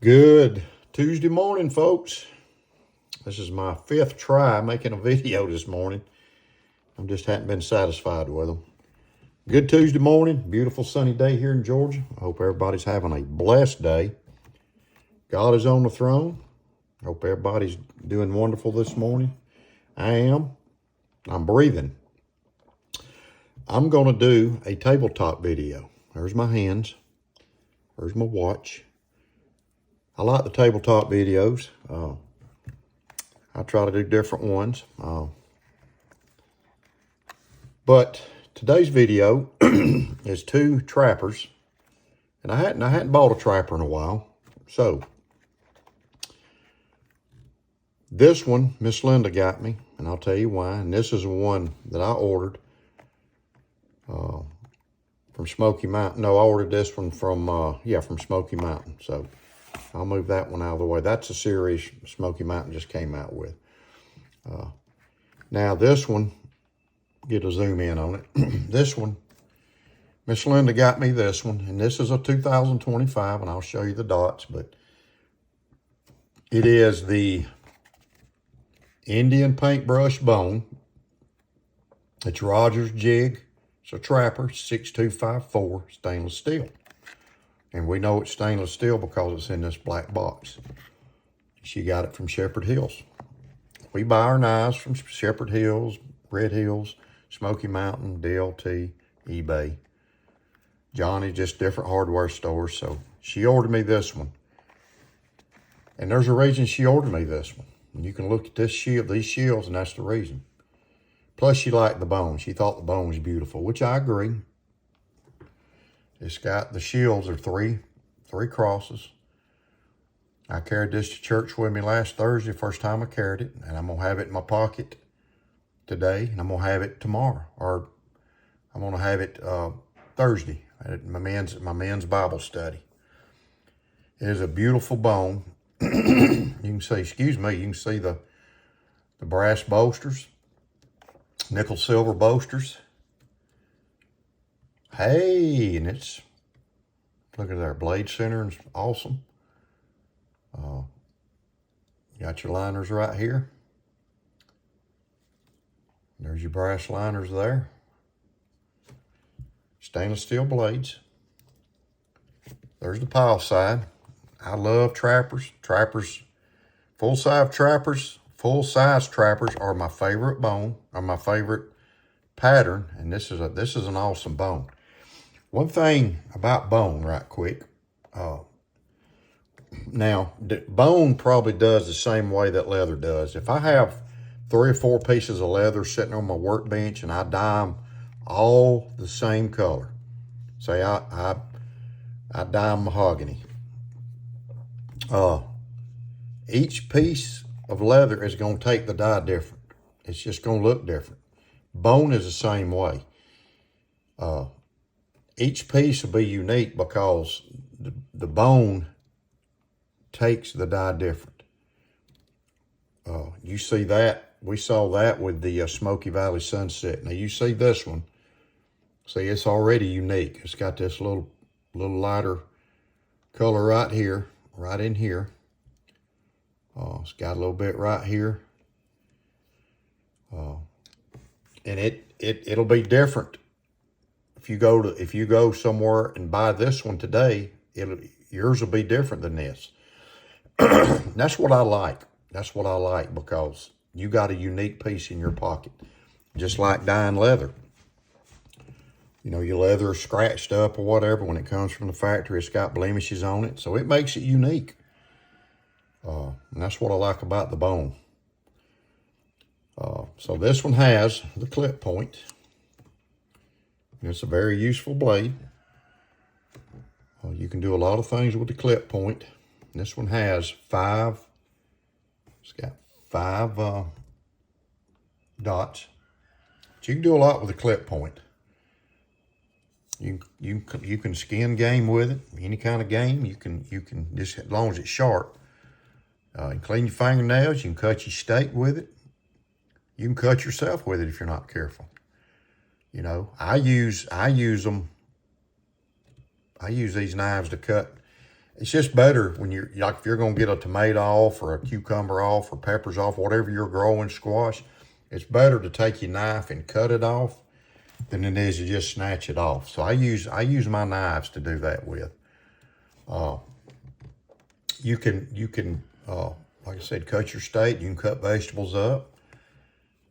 Good Tuesday morning, folks. This is my 5th try making a video this morning. I just hadn't been satisfied with them. Good Tuesday morning. Beautiful sunny day here in Georgia. I hope everybody's having a blessed day. God is on the throne. I hope everybody's doing wonderful this morning. I am. I'm breathing. I'm going to do a tabletop video. There's my hands. There's my watch. I like the tabletop videos. I try to do different ones. But today's video is 2 trappers. And I hadn't bought a trapper in a while. So this one, Miss Linda got me, and I'll tell you why. And this is the one that I ordered from Smoky Mountain. No, I ordered this one from Smoky Mountain. So I'll move that one out of the way. That's a series Smoky Mountain just came out with. Now this one, get a zoom in on it. This one, Miss Linda got me this one, and this is a 2025, and I'll show you the dots, but it is the Indian paintbrush bone. It's Rogers jig. It's a trapper, 6254 stainless steel. And we know it's stainless steel because it's in this black box. She got it from Shepherd Hills. We buy our knives from Shepherd Hills, Red Hills, Smoky Mountain, DLT, eBay. Johnny, just different hardware stores. So she ordered me this one. And there's a reason she ordered me this one. And you can look at this shield, these shields, and that's the reason. Plus, she liked the bone. She thought the bone was beautiful, which I agree. It's got, the shields are three crosses. I carried this to church with me last Thursday, first time I carried it, and I'm gonna have it in my pocket today, and I'm gonna have it tomorrow, or I'm gonna have it Thursday at my men's Bible study. It is a beautiful bone. You can see, excuse me, you can see the brass bolsters, nickel silver bolsters. Hey, and it's, look at there, blade center is awesome. You got your liners right here. There's your brass liners there. Stainless steel blades. There's the pile side. I love trappers. Full-size trappers are my favorite bone, are my favorite pattern, and this is an awesome bone. One thing about bone, right quick. Now, the bone probably does the same way that leather does. If I have 3 or 4 pieces of leather sitting on my workbench and I dye them all the same color, say I dye mahogany, each piece of leather is going to take the dye different. It's just going to look different. Bone is the same way. Each piece will be unique because the bone takes the dye different. You see that? We saw that with the Smoky Valley Sunset. Now you see this one. See, it's already unique. It's got this little lighter color right here, right in here. It's got a little bit right here. And it'll be different. If you go somewhere and buy this one today, yours will be different than this. That's what I like. That's what I like, because you got a unique piece in your pocket. Just like dyeing leather. You know, your leather is scratched up or whatever. When it comes from the factory, it's got blemishes on it. So it makes it unique. And that's what I like about the bone. So this one has the clip point. It's a very useful blade. You can do a lot of things with the clip point. This one has 5. It's got 5 dots. But you can do a lot with a clip point. You can skin game with it. Any kind of game. You can just, as long as it's sharp. You can clean your fingernails. You can cut your steak with it. You can cut yourself with it if you're not careful. You know, I use these knives to cut It's just better when you're, like, if you're going to get a tomato off or a cucumber off or peppers off, whatever you're growing, squash, it's better to take your knife and cut it off than it is to just snatch it off. So I use my knives to do that with. You can like I said, cut your steak. You can cut vegetables up.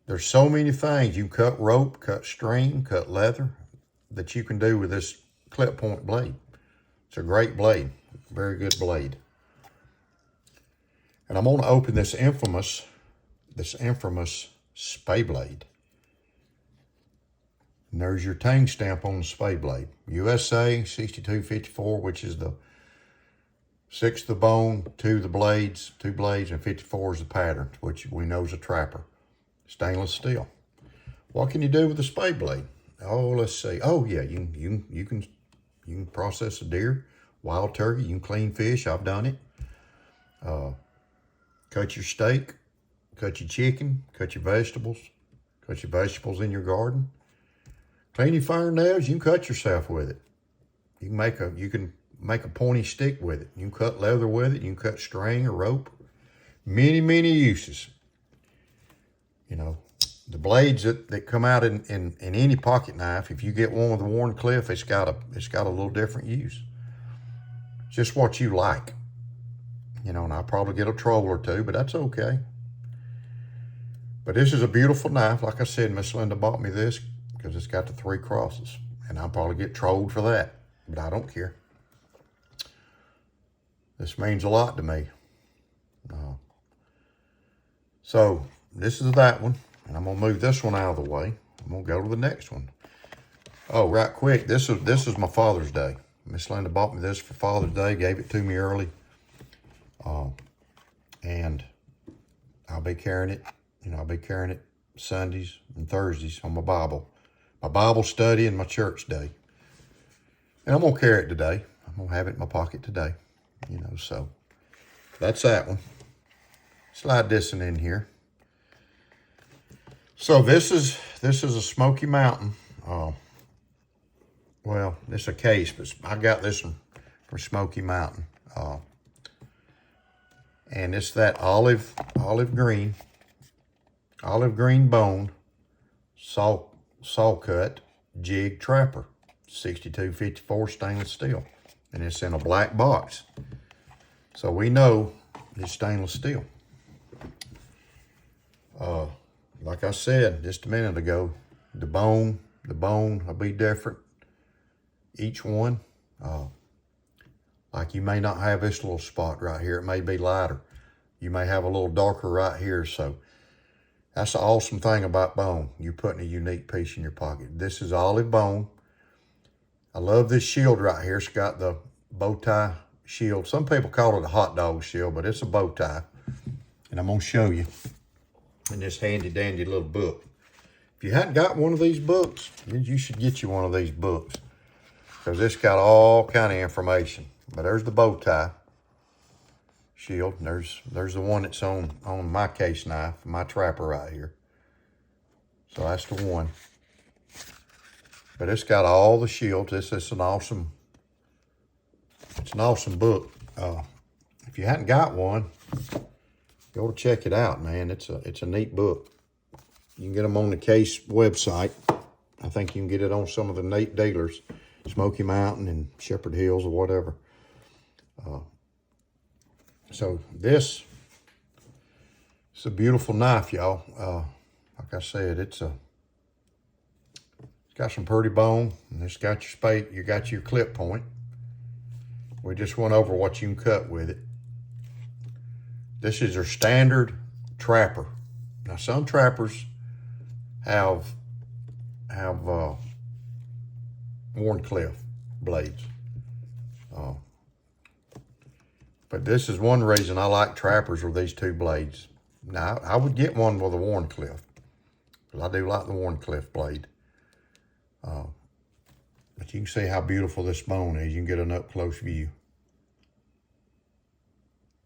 There's so many things. You can cut rope, cut string, cut leather that you can do with this clip point blade. It's a great blade, very good blade. And I'm going to open this infamous spay blade. And there's your tang stamp on the spay blade. USA 6254, which is the 6 the bone, 2 the blades, 2 blades, and 54 is the pattern, which we know is a trapper. Stainless steel. What can you do with a spay blade? Oh, let's see. Oh yeah, you can process a deer, wild turkey. You can clean fish. I've done it. Cut your steak, cut your chicken, cut your vegetables in your garden. Clean your fingernails. You can cut yourself with it. You can make a pointy stick with it. You can cut leather with it. You can cut string or rope. Many uses. You know, the blades that come out in any pocket knife, if you get one with a Warncliffe, it's got a little different use. Just what you like. You know, and I'll probably get a troll or two, but that's okay. But this is a beautiful knife. Like I said, Miss Linda bought me this because it's got the 3 crosses. And I'll probably get trolled for that, but I don't care. This means a lot to me. So this is that one, and I'm gonna move this one out of the way. I'm gonna go to the next one. Oh, right quick, this is my Father's Day. Miss Linda bought me this for Father's Day, gave it to me early. And I'll be carrying it, I'll be carrying it Sundays and Thursdays on my Bible study and my church day. And I'm gonna carry it today. I'm gonna have it in my pocket today, so that's that one. Slide this one in here. So this is a Smoky Mountain. Well, it's a case, but I got this one from Smoky Mountain. And it's that olive green bone saw cut jig trapper, 6254 stainless steel, and it's in a black box. So we know it's stainless steel. Like I said just a minute ago, the bone will be different. Each one, like you may not have this little spot right here. It may be lighter. You may have a little darker right here. So that's the awesome thing about bone. You're putting a unique piece in your pocket. This is olive bone. I love this shield right here. It's got the bow tie shield. Some people call it a hot dog shield, but it's a bow tie. And I'm gonna show you in this handy dandy little book. If you hadn't got one of these books, you should get you one of these books, because it's got all kind of information. But there's the bow tie shield. And there's the one that's on my case knife, my trapper right here. So that's the one. But it's got all the shields. It's an awesome book. If you hadn't got one, go to check it out, man. It's a neat book. You can get them on the Case website. I think you can get it on some of the neat dealers, Smoky Mountain and Shepherd Hills or whatever. So it's a beautiful knife, y'all. Like I said, it's got some pretty bone, and it's got your spade. You got your clip point. We just went over what you can cut with it. This is your standard trapper. Now, some trappers have Warncliffe blades. But this is one reason I like trappers with these 2 blades. Now, I would get one with a Warncliffe, because I do like the Warncliffe blade. But you can see how beautiful this bone is. You can get an up-close view.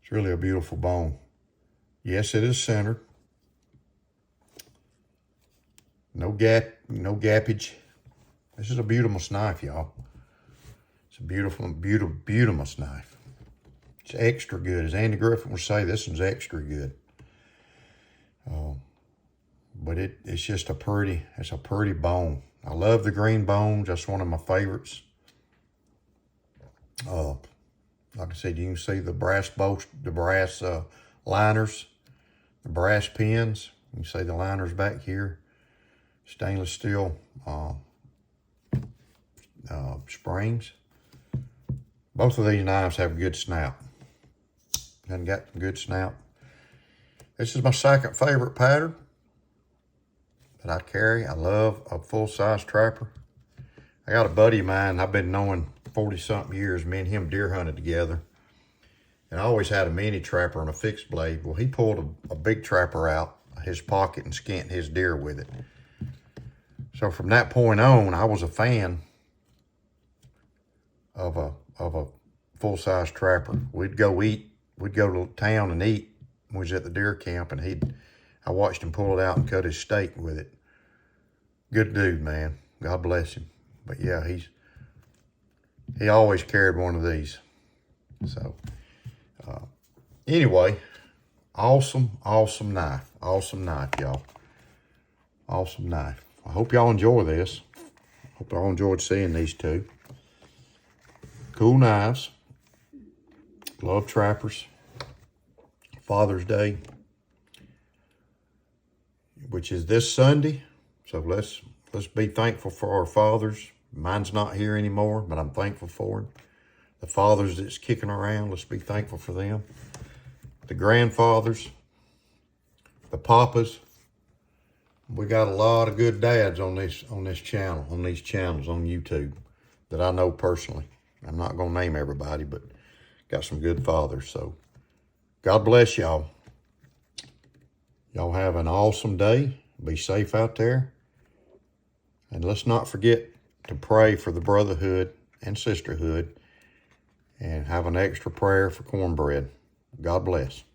It's really a beautiful bone. Yes, it is centered. No gappage. This is a beautiful knife, y'all. It's a beautiful knife. It's extra good. As Andy Griffin would say, this one's extra good. But it's just a pretty bone. I love the green bones. That's one of my favorites. Like I said, you can see the brass liners, the brass pins. You can see the liners back here. Stainless steel springs. Both of these knives have a good snap. And got a good snap. This is my second favorite pattern that I carry. I love a full-size trapper. I got a buddy of mine I've been knowing 40-something years. Me and him deer hunted together. And I always had a mini trapper and a fixed blade. Well, he pulled a big trapper out of his pocket and skinned his deer with it. So from that point on, I was a fan of a full-size trapper. We'd go eat. We'd go to town and eat. We was at the deer camp, and I watched him pull it out and cut his steak with it. Good dude, man. God bless him. But yeah, he always carried one of these. So anyway, awesome knife. Awesome knife, y'all. Awesome knife. I hope y'all enjoy this. Hope y'all enjoyed seeing these two. Cool knives. Love trappers. Father's Day, which is this Sunday. So let's be thankful for our fathers. Mine's not here anymore, but I'm thankful for him. The fathers that's kicking around, let's be thankful for them. The grandfathers, the papas. We got a lot of good dads on this channel, on these channels on YouTube that I know personally. I'm not gonna name everybody, but got some good fathers. So God bless y'all. Y'all have an awesome day. Be safe out there. And let's not forget to pray for the brotherhood and sisterhood, and have an extra prayer for cornbread. God bless.